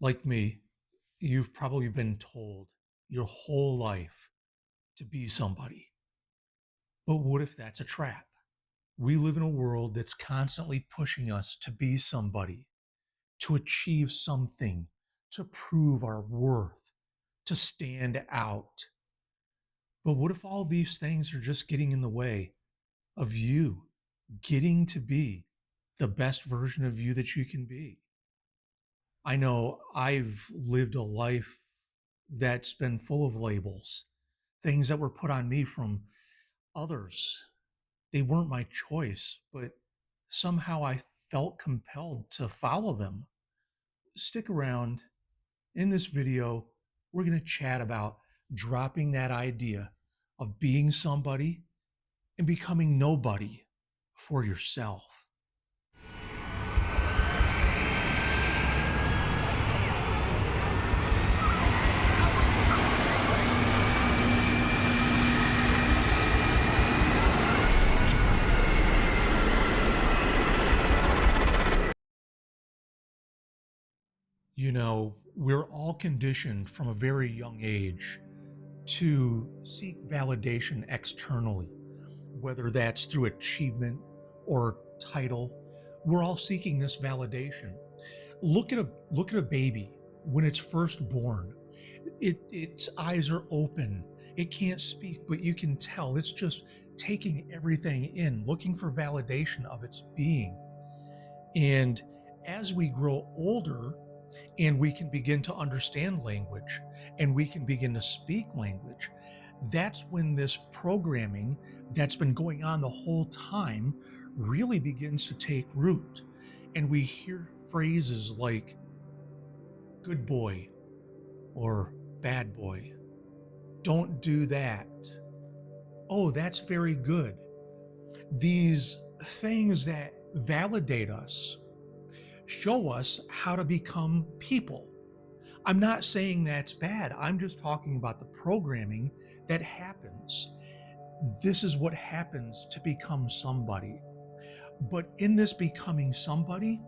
Like me, you've probably been told your whole life to be somebody. But what if that's a trap? We live in a world that's constantly pushing us to be somebody, to achieve something, to prove our worth, to stand out. But what if all these things are just getting in the way of you getting to be the best version of you that you can be? I know I've lived a life that's been full of labels, things that were put on me from others. They weren't my choice, but somehow I felt compelled to follow them. Stick around. In this video, we're going to chat about dropping that idea of being somebody and becoming nobody for yourself. You know, we're all conditioned from a very young age to seek validation externally, whether that's through achievement or title. We're all seeking this validation. Look at a baby when it's first born. Its eyes are open. It can't speak, but you can tell it's just taking everything in, looking for validation of its being. And as we grow older and we can begin to understand language and we can begin to speak language, that's when this programming that's been going on the whole time really begins to take root. And we hear phrases like good boy or bad boy. Don't do that. Oh, that's very good. These things that validate us show us how to become people. I'm not saying that's bad. I'm just talking about the programming that happens. This is what happens to become somebody. But in this becoming somebody,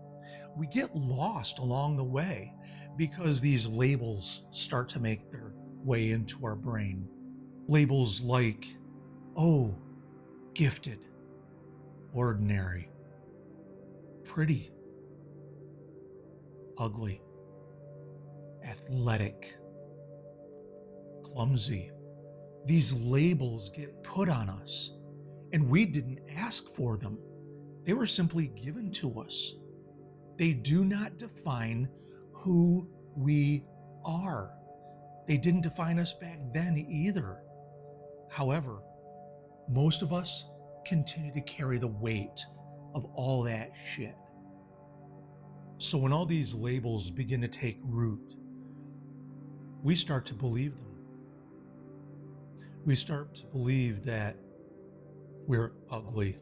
we get lost along the way because these labels start to make their way into our brain. Labels like, oh, gifted, ordinary, pretty, ugly, athletic, clumsy. These labels get put on us, and we didn't ask for them. They were simply given to us. They do not define who we are. They didn't define us back then either. However, most of us continue to carry the weight of all that shit. So when all these labels begin to take root, we start to believe them. We start to believe that we're ugly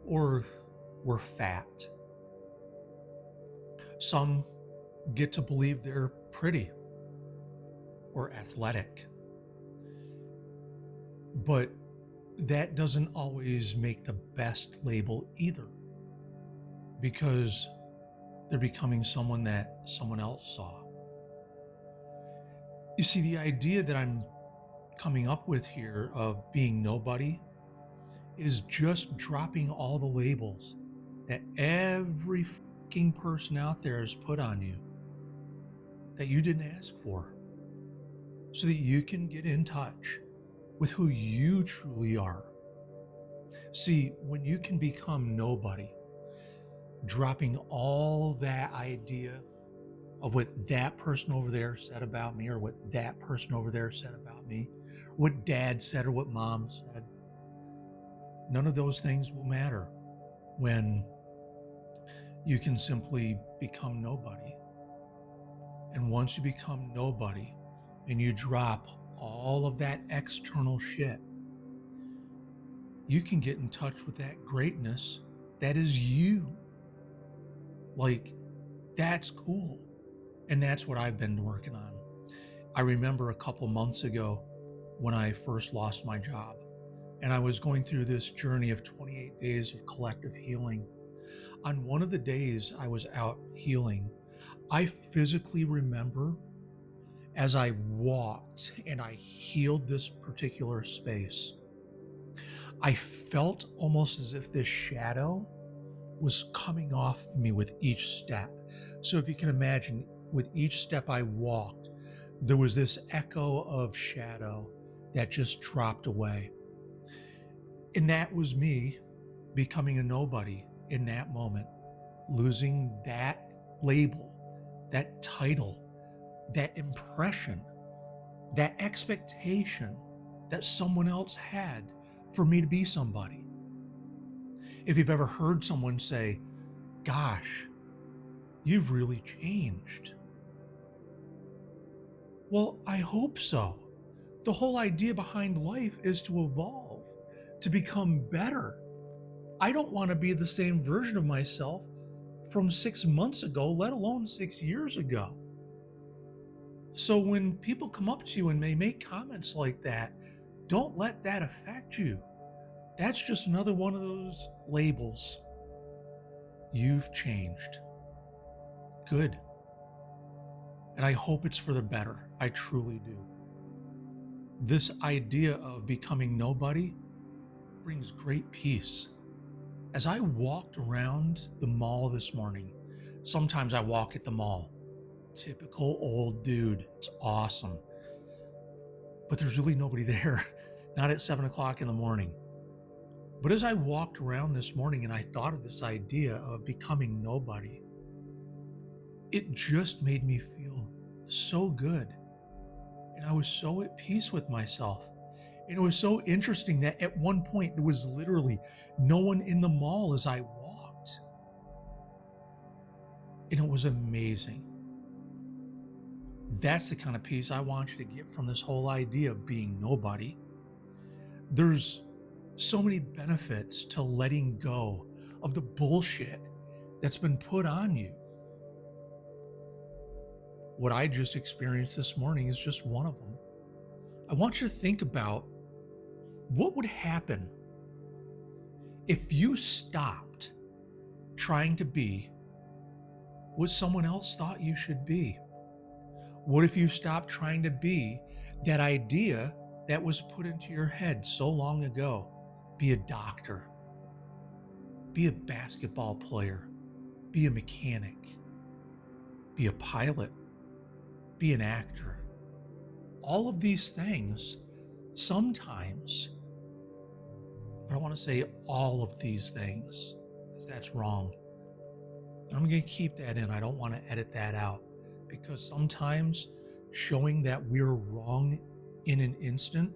or we're fat. Some get to believe they're pretty or athletic. But that doesn't always make the best label either, because they're becoming someone that someone else saw. You see, the idea that I'm coming up with here of being nobody is just dropping all the labels that every fucking person out there has put on you that you didn't ask for, so that you can get in touch with who you truly are. See, when you can become nobody, dropping all that idea of what that person over there said about me or what that person over there said about me, what dad said or what mom said, none of those things will matter when you can simply become nobody. And once you become nobody and you drop all of that external shit, you can get in touch with that greatness that is you. Like, that's cool. And that's what I've been working on. I remember a couple months ago when I first lost my job, and I was going through this journey of 28 days of collective healing. On one of the days I was out healing, I physically remember as I walked and I healed this particular space, I felt almost as if this shadow was coming off of me with each step. So if you can imagine, with each step I walked, there was this echo of shadow that just dropped away. And that was me becoming a nobody in that moment, losing that label, that title, that impression, that expectation that someone else had for me to be somebody. If you've ever heard someone say, "Gosh, you've really changed." Well, I hope so. The whole idea behind life is to evolve, to become better. I don't want to be the same version of myself from 6 months ago, let alone 6 years ago. So when people come up to you and they make comments like that, don't let that affect you. That's just another one of those labels. You've changed. Good. And I hope it's for the better. I truly do. This idea of becoming nobody brings great peace. As I walked around the mall this morning, sometimes I walk at the mall. Typical old dude. It's awesome. But there's really nobody there, not at 7 o'clock in the morning. But as I walked around this morning and I thought of this idea of becoming nobody, it just made me feel so good. And I was so at peace with myself. And it was so interesting that at one point there was literally no one in the mall as I walked. And it was amazing. That's the kind of peace I want you to get from this whole idea of being nobody. There's so many benefits to letting go of the bullshit that's been put on you. What I just experienced this morning is just one of them. I want you to think about what would happen if you stopped trying to be what someone else thought you should be. What if you stopped trying to be that idea that was put into your head so long ago? Be a doctor, be a basketball player, be a mechanic, be a pilot, be an actor. All of these things, sometimes, I don't want to say all of these things because that's wrong. I'm going to keep that in. I don't want to edit that out because sometimes showing that we're wrong in an instant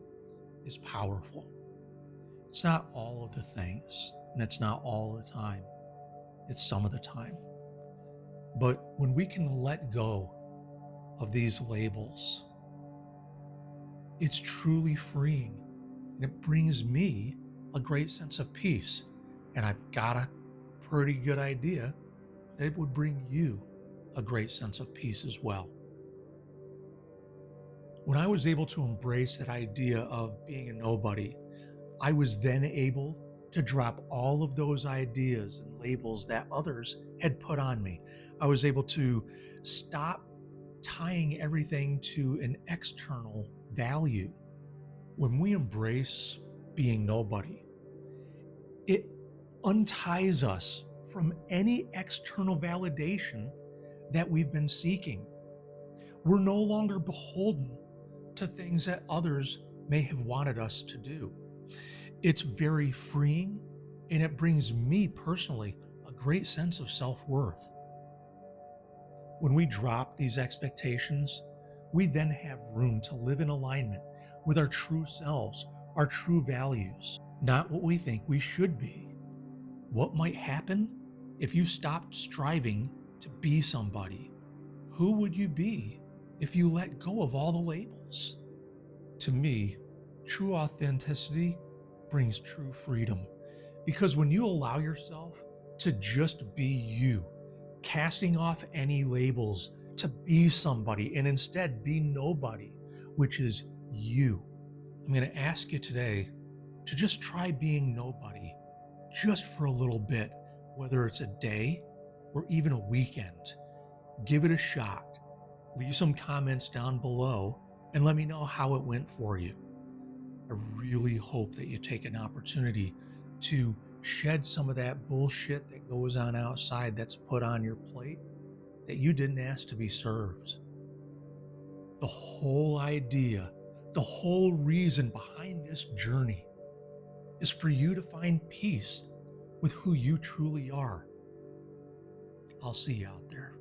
is powerful. It's not all of the things, and it's not all the time. It's some of the time. But when we can let go of these labels, it's truly freeing. And it brings me a great sense of peace. And I've got a pretty good idea that it would bring you a great sense of peace as well. When I was able to embrace that idea of being a nobody, I was then able to drop all of those ideas and labels that others had put on me. I was able to stop tying everything to an external value. When we embrace being nobody, it unties us from any external validation that we've been seeking. We're no longer beholden to things that others may have wanted us to do. It's very freeing, and it brings me personally a great sense of self-worth. When we drop these expectations, we then have room to live in alignment with our true selves, our true values, not what we think we should be. What might happen if you stopped striving to be somebody? Who would you be if you let go of all the labels? To me, true authenticity brings true freedom because when you allow yourself to just be you, casting off any labels to be somebody and instead be nobody, which is you. I'm going to ask you today to just try being nobody just for a little bit, whether it's a day or even a weekend. Give it a shot. Leave some comments down below and let me know how it went for you. I really hope that you take an opportunity to shed some of that bullshit that goes on outside that's put on your plate that you didn't ask to be served. The whole idea, the whole reason behind this journey is for you to find peace with who you truly are. I'll see you out there.